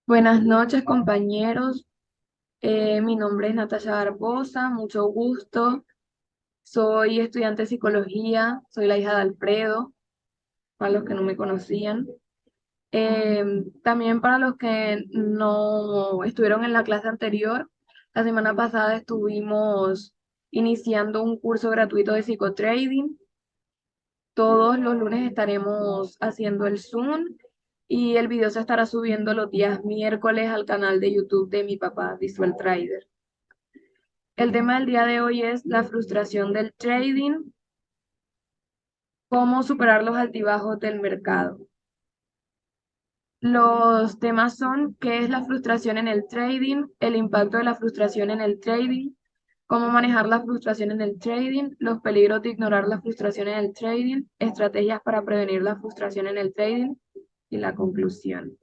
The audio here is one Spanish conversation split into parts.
Buenas noches, compañeros. Mi nombre es Natasha Barbosa, mucho gusto. Soy estudiante de psicología, soy la hija de Alfredo, para los que no me conocían. También para los que no estuvieron en la clase anterior, la semana pasada estuvimos iniciando un curso gratuito de psicotrading. Todos los lunes estaremos haciendo el Zoom y el video se estará subiendo los días miércoles al canal de YouTube de mi papá, Visual Trader. El tema del día de hoy es la frustración del trading, cómo superar los altibajos del mercado. Los temas son qué es la frustración en el trading, el impacto de la frustración en el trading, cómo manejar la frustración en el trading, los peligros de ignorar la frustración en el trading, estrategias para prevenir la frustración en el trading y la conclusión.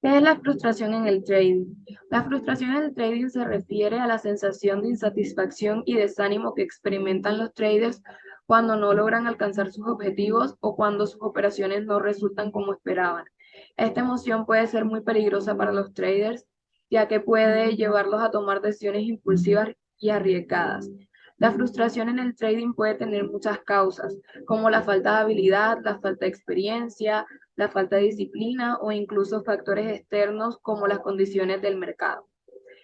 ¿Qué es la frustración en el trading? La frustración en el trading se refiere a la sensación de insatisfacción y desánimo que experimentan los traders cuando no logran alcanzar sus objetivos o cuando sus operaciones no resultan como esperaban. Esta emoción puede ser muy peligrosa para los traders, ya que puede llevarlos a tomar decisiones impulsivas y arriesgadas. La frustración en el trading puede tener muchas causas, como la falta de habilidad, la falta de experiencia, la falta de disciplina o incluso factores externos como las condiciones del mercado.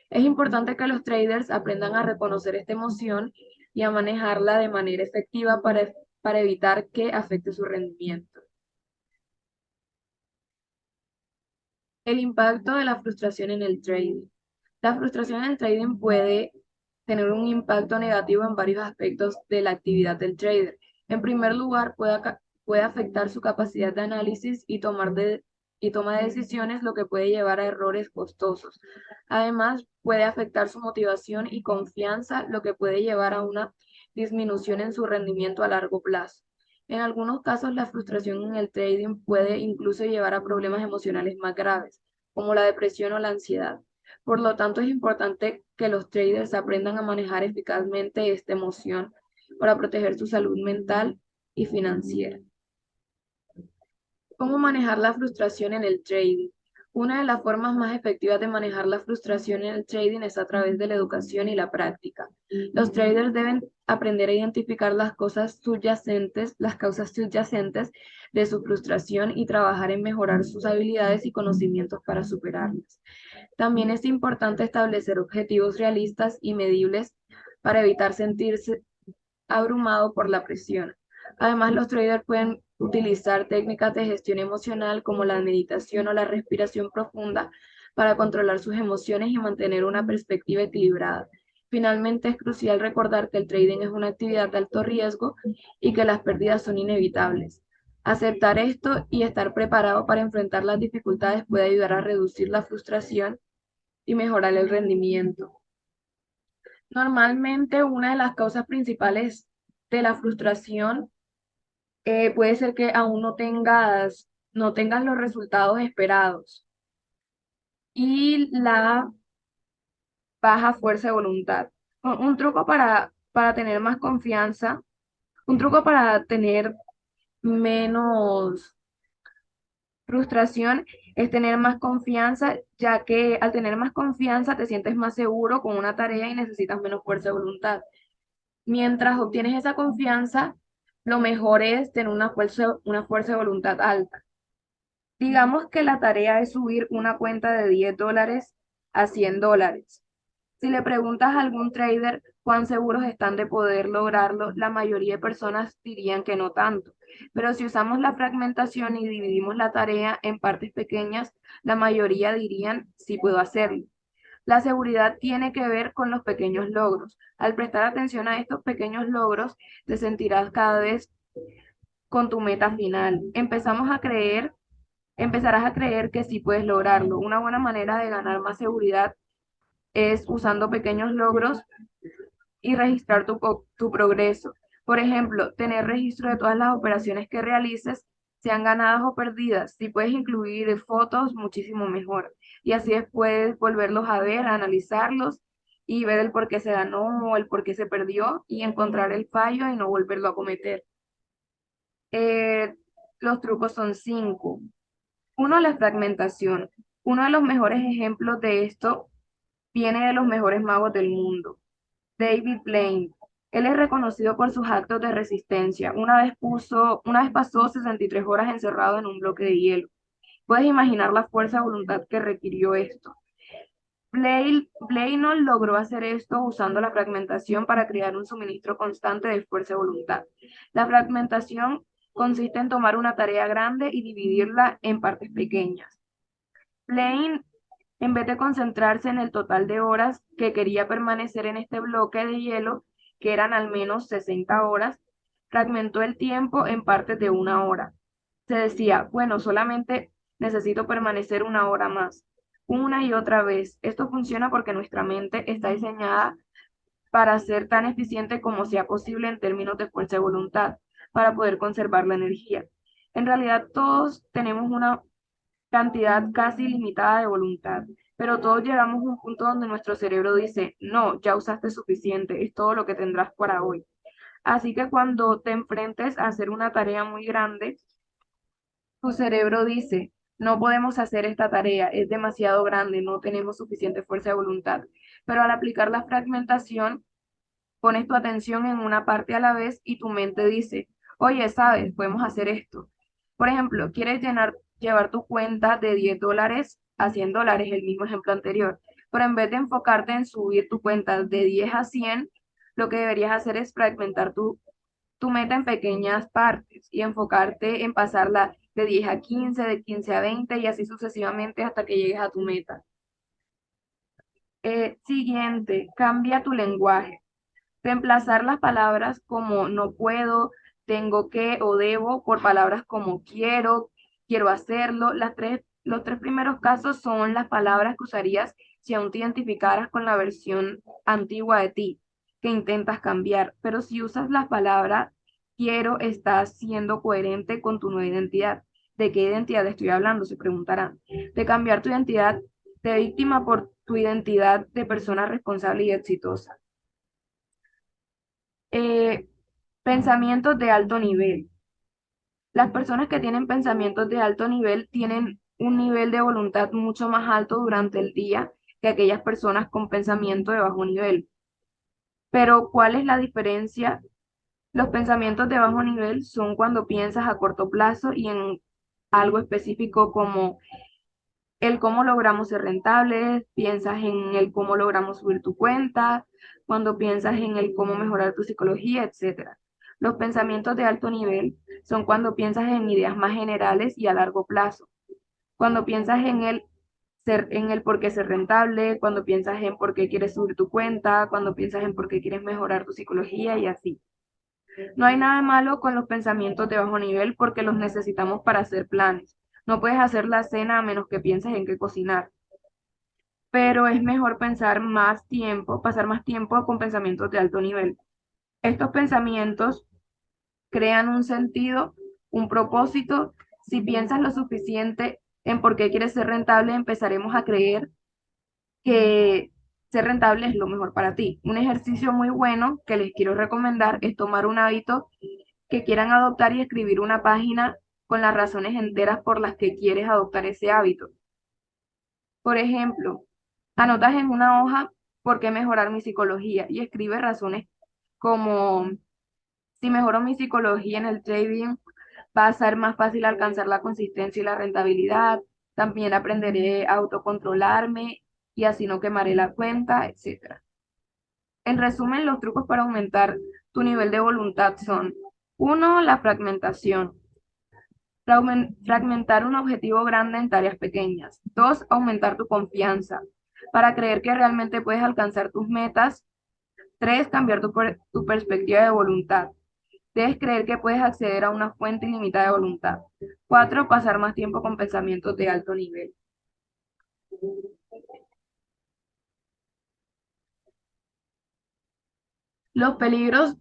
Es importante que los traders aprendan a reconocer esta emoción y a manejarla de manera efectiva para evitar que afecte su rendimiento. El impacto de la frustración en el trading. La frustración en el trading puede tener un impacto negativo en varios aspectos de la actividad del trader. En primer lugar, puede afectar su capacidad de análisis y toma de decisiones, lo que puede llevar a errores costosos. Además, puede afectar su motivación y confianza, lo que puede llevar a una disminución en su rendimiento a largo plazo. En algunos casos, la frustración en el trading puede incluso llevar a problemas emocionales más graves, como la depresión o la ansiedad. Por lo tanto, es importante que los traders aprendan a manejar eficazmente esta emoción para proteger su salud mental y financiera. ¿Cómo manejar la frustración en el trading? Una de las formas más efectivas de manejar la frustración en el trading es a través de la educación y la práctica. Los traders deben aprender a identificar las causas subyacentes de su frustración y trabajar en mejorar sus habilidades y conocimientos para superarlas. También es importante establecer objetivos realistas y medibles para evitar sentirse abrumado por la presión. Además, los traders pueden utilizar técnicas de gestión emocional como la meditación o la respiración profunda para controlar sus emociones y mantener una perspectiva equilibrada. Finalmente, es crucial recordar que el trading es una actividad de alto riesgo y que las pérdidas son inevitables. Aceptar esto y estar preparado para enfrentar las dificultades puede ayudar a reducir la frustración y mejorar el rendimiento. Normalmente, una de las causas principales de la frustración puede ser que aún no tengas los resultados esperados y la baja fuerza de voluntad. Un truco para tener más confianza, un truco para tener menos frustración es tener más confianza, ya que al tener más confianza te sientes más seguro con una tarea y necesitas menos fuerza de voluntad. Mientras obtienes esa confianza, lo mejor es tener una fuerza de voluntad alta. Digamos que la tarea es subir una cuenta de $10 a $100. Si le preguntas a algún trader cuán seguros están de poder lograrlo, la mayoría de personas dirían que no tanto. Pero si usamos la fragmentación y dividimos la tarea en partes pequeñas, la mayoría dirían sí puedo hacerlo. La seguridad tiene que ver con los pequeños logros. Al prestar atención a estos pequeños logros, te sentirás cada vez con tu meta final. Empezarás a creer que sí puedes lograrlo. Una buena manera de ganar más seguridad es usando pequeños logros y registrar tu progreso. Por ejemplo, tener registro de todas las operaciones que realices, sean ganadas o perdidas. Si puedes incluir fotos, muchísimo mejor. Y así puedes volverlos a ver, a analizarlos y ver el por qué se ganó o el por qué se perdió y encontrar el fallo y no volverlo a cometer. Eh, los trucos son cinco. Uno, la fragmentación. Uno de los mejores ejemplos de esto viene de los mejores magos del mundo, David Blaine. Él es reconocido por sus actos de resistencia. Una vez pasó 63 horas encerrado en un bloque de hielo. Puedes imaginar la fuerza de voluntad que requirió esto. Blaine logró hacer esto usando la fragmentación para crear un suministro constante de fuerza y voluntad. La fragmentación consiste en tomar una tarea grande y dividirla en partes pequeñas. Blaine, en vez de concentrarse en el total de horas que quería permanecer en este bloque de hielo, que eran al menos 60 horas, fragmentó el tiempo en partes de una hora. Se decía, bueno, solamente necesito permanecer una hora más, una y otra vez. Esto funciona porque nuestra mente está diseñada para ser tan eficiente como sea posible en términos de fuerza de voluntad, para poder conservar la energía. En realidad, todos tenemos una cantidad casi ilimitada de voluntad, pero todos llegamos a un punto donde nuestro cerebro dice, no, ya usaste suficiente, es todo lo que tendrás para hoy. Así que cuando te enfrentes a hacer una tarea muy grande, tu cerebro dice, no podemos hacer esta tarea, es demasiado grande, no tenemos suficiente fuerza de voluntad. Pero al aplicar la fragmentación, pones tu atención en una parte a la vez y tu mente dice, oye, sabes, podemos hacer esto. Por ejemplo, quieres llevar tu cuenta de $10 a $100, el mismo ejemplo anterior, pero en vez de enfocarte en subir tu cuenta de 10 a 100, lo que deberías hacer es fragmentar tu meta en pequeñas partes y enfocarte en pasarla de 10 a 15, de 15 a 20 y así sucesivamente hasta que llegues a tu meta. Siguiente, cambia tu lenguaje. Reemplazar las palabras como no puedo, tengo que o debo por palabras como quiero, quiero hacerlo. Los tres primeros casos son las palabras que usarías si aún te identificaras con la versión antigua de ti que intentas cambiar. Pero si usas las palabras quiero, estás siendo coherente con tu nueva identidad. ¿De qué identidad estoy hablando? Se preguntarán. De cambiar tu identidad de víctima por tu identidad de persona responsable y exitosa. Eh, Pensamientos de alto nivel. Las personas que tienen pensamientos de alto nivel tienen un nivel de voluntad mucho más alto durante el día que aquellas personas con pensamiento de bajo nivel. Pero, ¿cuál es la diferencia? Los pensamientos de bajo nivel son cuando piensas a corto plazo y en algo específico como el cómo logramos ser rentables, piensas en el cómo logramos subir tu cuenta, cuando piensas en el cómo mejorar tu psicología, etcétera. Los pensamientos de alto nivel son cuando piensas en ideas más generales y a largo plazo. Cuando piensas en el por qué ser rentable, cuando piensas en por qué quieres subir tu cuenta, cuando piensas en por qué quieres mejorar tu psicología y así. No hay nada malo con los pensamientos de bajo nivel porque los necesitamos para hacer planes. No puedes hacer la cena a menos que pienses en qué cocinar, pero es mejor pasar más tiempo con pensamientos de alto nivel. Estos pensamientos crean un sentido, un propósito. Si piensas lo suficiente en por qué quieres ser rentable, empezaremos a creer que ser rentable es lo mejor para ti. Un ejercicio muy bueno que les quiero recomendar es tomar un hábito que quieran adoptar y escribir una página con las razones enteras por las que quieres adoptar ese hábito. Por ejemplo, anotas en una hoja por qué mejorar mi psicología y escribe razones como si mejoro mi psicología en el trading, va a ser más fácil alcanzar la consistencia y la rentabilidad. También aprenderé a autocontrolarme y así no quemaré la cuenta, etcétera. En resumen, los trucos para aumentar tu nivel de voluntad son: uno, la fragmentación. Fragmentar un objetivo grande en tareas pequeñas. Dos, aumentar tu confianza para creer que realmente puedes alcanzar tus metas. Tres, cambiar tu perspectiva de voluntad. Debes creer que puedes acceder a una fuente ilimitada de voluntad. Cuatro, pasar más tiempo con pensamientos de alto nivel. Los peligros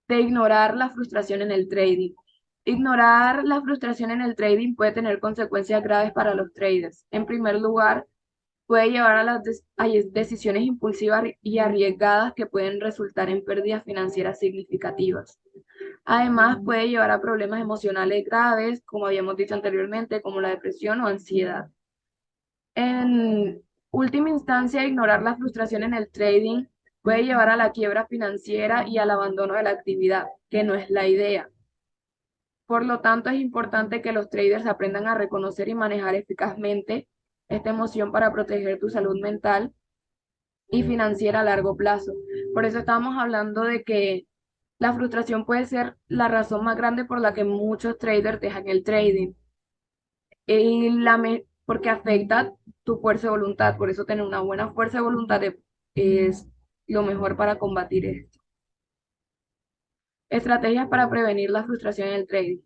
de ignorar la frustración en el trading. Ignorar la frustración en el trading puede tener consecuencias graves para los traders. En primer lugar, puede llevar a a decisiones impulsivas y arriesgadas que pueden resultar en pérdidas financieras significativas. Además, puede llevar a problemas emocionales graves, como habíamos dicho anteriormente, como la depresión o ansiedad. En última instancia, ignorar la frustración en el trading puede llevar a la quiebra financiera y al abandono de la actividad, que no es la idea. Por lo tanto, es importante que los traders aprendan a reconocer y manejar eficazmente esta emoción para proteger tu salud mental y financiera a largo plazo. Por eso estamos hablando de que la frustración puede ser la razón más grande por la que muchos traders dejan el trading porque afecta tu fuerza de voluntad. Por eso tener una buena fuerza de voluntad es lo mejor para combatir esto. Estrategias para prevenir la frustración en el trading.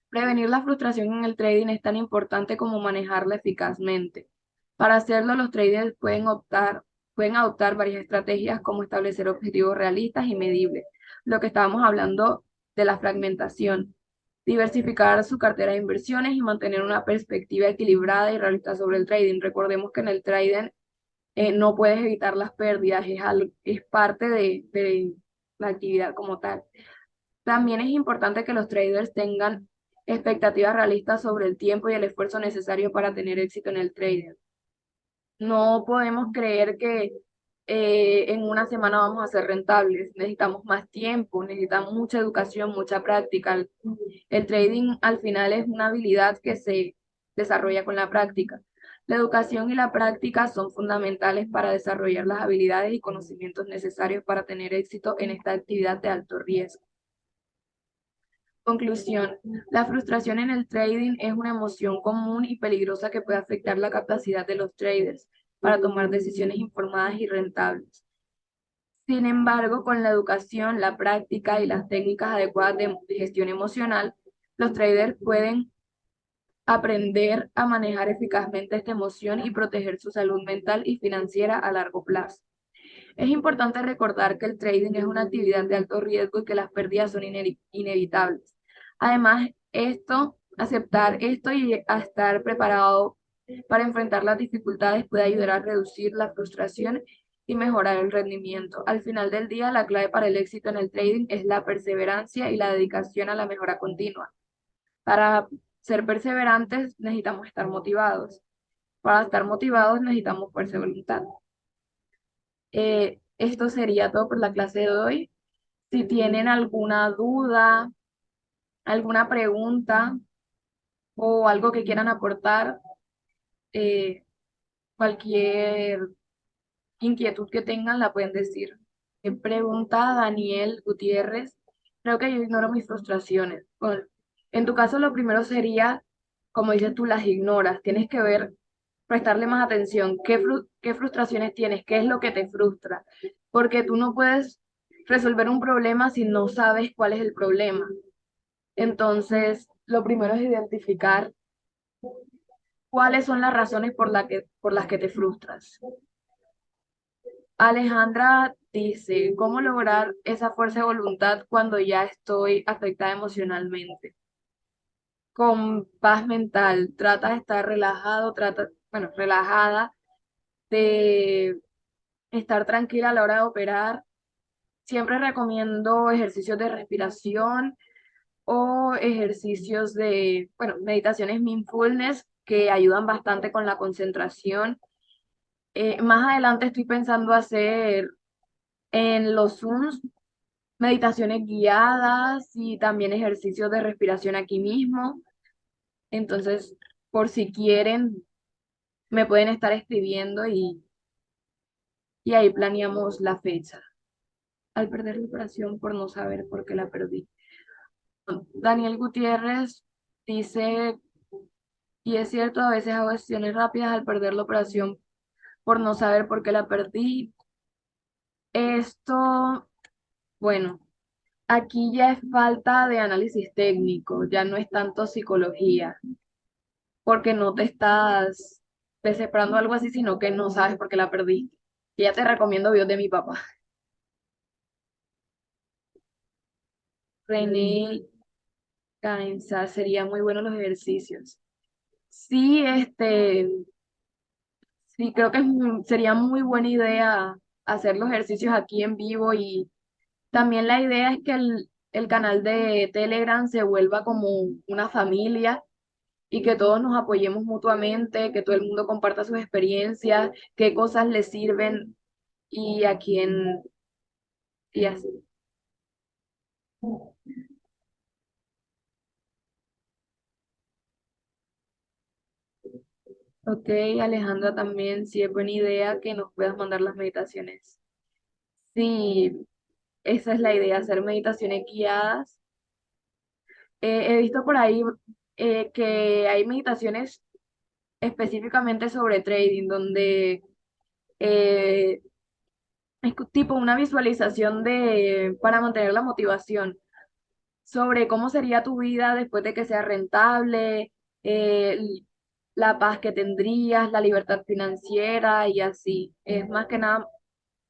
Prevenir la frustración en el trading es tan importante como manejarla eficazmente. Para hacerlo, los traders pueden adoptar varias estrategias como establecer objetivos realistas y medibles. Lo que estábamos hablando de la fragmentación, diversificar su cartera de inversiones y mantener una perspectiva equilibrada y realista sobre el trading. Recordemos que en el trading no puedes evitar las pérdidas, es parte de la actividad como tal. También es importante que los traders tengan expectativas realistas sobre el tiempo y el esfuerzo necesario para tener éxito en el trading. No podemos creer que en una semana vamos a ser rentables. Necesitamos más tiempo, necesitamos mucha educación, mucha práctica. El trading al final es una habilidad que se desarrolla con la práctica. La educación y la práctica son fundamentales para desarrollar las habilidades y conocimientos necesarios para tener éxito en esta actividad de alto riesgo. Conclusión, la frustración en el trading es una emoción común y peligrosa que puede afectar la capacidad de los traders para tomar decisiones informadas y rentables. Sin embargo, con la educación, la práctica y las técnicas adecuadas de gestión emocional, los traders pueden aprender a manejar eficazmente esta emoción y proteger su salud mental y financiera a largo plazo. Es importante recordar que el trading es una actividad de alto riesgo y que las pérdidas son inevitables. Además, aceptar esto y a estar preparado para enfrentar las dificultades puede ayudar a reducir la frustración y mejorar el rendimiento. Al final del día, la clave para el éxito en el trading es la perseverancia y la dedicación a la mejora continua. Para ser perseverantes necesitamos estar motivados. Para estar motivados necesitamos fuerza de voluntad. Esto sería todo por la clase de hoy. Si tienen alguna duda, alguna pregunta o algo que quieran aportar, eh, cualquier inquietud que tengan la pueden decir. Pregunta Daniel Gutiérrez. Creo que yo ignoro mis frustraciones. Bueno, en tu caso, lo primero sería, como dices tú, las ignoras. Tienes que ver, prestarle más atención. ¿Qué frustraciones tienes? ¿Qué es lo que te frustra? Porque tú no puedes resolver un problema si no sabes cuál es el problema. Entonces, lo primero es identificar cuáles son las razones por las que te frustras. Alejandra dice, ¿cómo lograr esa fuerza de voluntad cuando ya estoy afectada emocionalmente? Con paz mental, trata de estar relajado, relajada, de estar tranquila a la hora de operar. Siempre recomiendo ejercicios de respiración o ejercicios meditaciones mindfulness que ayudan bastante con la concentración. Más adelante estoy pensando hacer en los Zooms meditaciones guiadas y también ejercicios de respiración aquí mismo. Entonces, por si quieren, me pueden estar escribiendo y ahí planeamos la fecha. Al perder la operación por no saber por qué la perdí. Daniel Gutiérrez dice, y es cierto, a veces hago decisiones rápidas al perder la operación por no saber por qué la perdí. Esto, bueno, aquí ya es falta de análisis técnico, ya no es tanto psicología, porque no te estás desesperando algo así, sino que no sabes por qué la perdiste. Y ya te recomiendo videos de mi papá. René Cainza, sería muy bueno los ejercicios. Sí, sí, creo que sería muy buena idea hacer los ejercicios aquí en vivo y también la idea es que el canal de Telegram se vuelva como una familia y que todos nos apoyemos mutuamente, que todo el mundo comparta sus experiencias, qué cosas le sirven y a quién, y así. Ok, Alejandra, también, si es buena idea que nos puedas mandar las meditaciones. Sí, esa es la idea, hacer meditaciones guiadas. He visto por ahí que hay meditaciones específicamente sobre trading, donde eh, es tipo una visualización para mantener la motivación, sobre cómo sería tu vida después de que sea rentable, la paz que tendrías, la libertad financiera y así. Es más que nada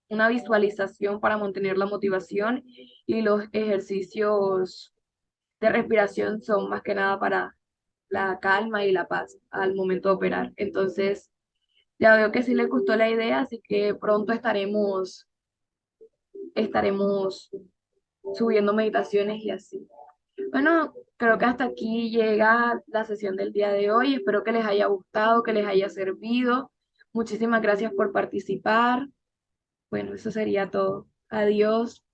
una visualización para mantener la motivación y los ejercicios de respiración son más que nada para la calma y la paz al momento de operar. Entonces, ya veo que sí les gustó la idea, así que pronto estaremos subiendo meditaciones y así. Bueno, creo que hasta aquí llega la sesión del día de hoy. Espero que les haya gustado, que les haya servido. Muchísimas gracias por participar. Bueno, eso sería todo. Adiós.